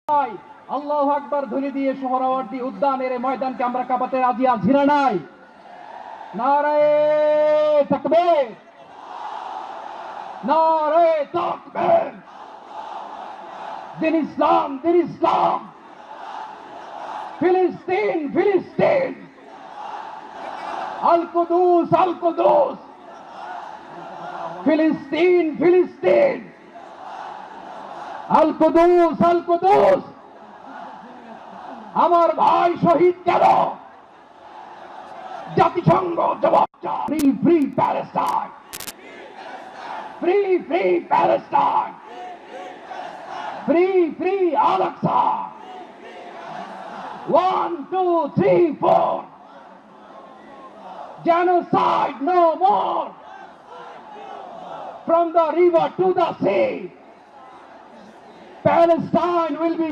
আল্লাহু আকবার ধ্বনি দিয়ে সোহরাওয়ার্দী উদ্যানের এই ময়দানকে আমরা কাঁপাতে রাজি আছি না নাই? নারায়ে তাকবীর, নারায়ে তাকবীর। দিন ইসলাম, দিন ইসলাম। ফিলিস্তিন, ফিলিস্তিন। আল কুদুস, আল কুদুস। ফিলিস্তিন, ফিলিস্তিন। আল কুদুস, আল কুদুস। আমার ভাই শহীদ কেন? জাতিসংঘ জবাব চায়। Free free Palestine, free free Palestine, free free Al Aqsa. 1, 2, 3, 4. Genocide no more. From the river to the sea, Palestine will be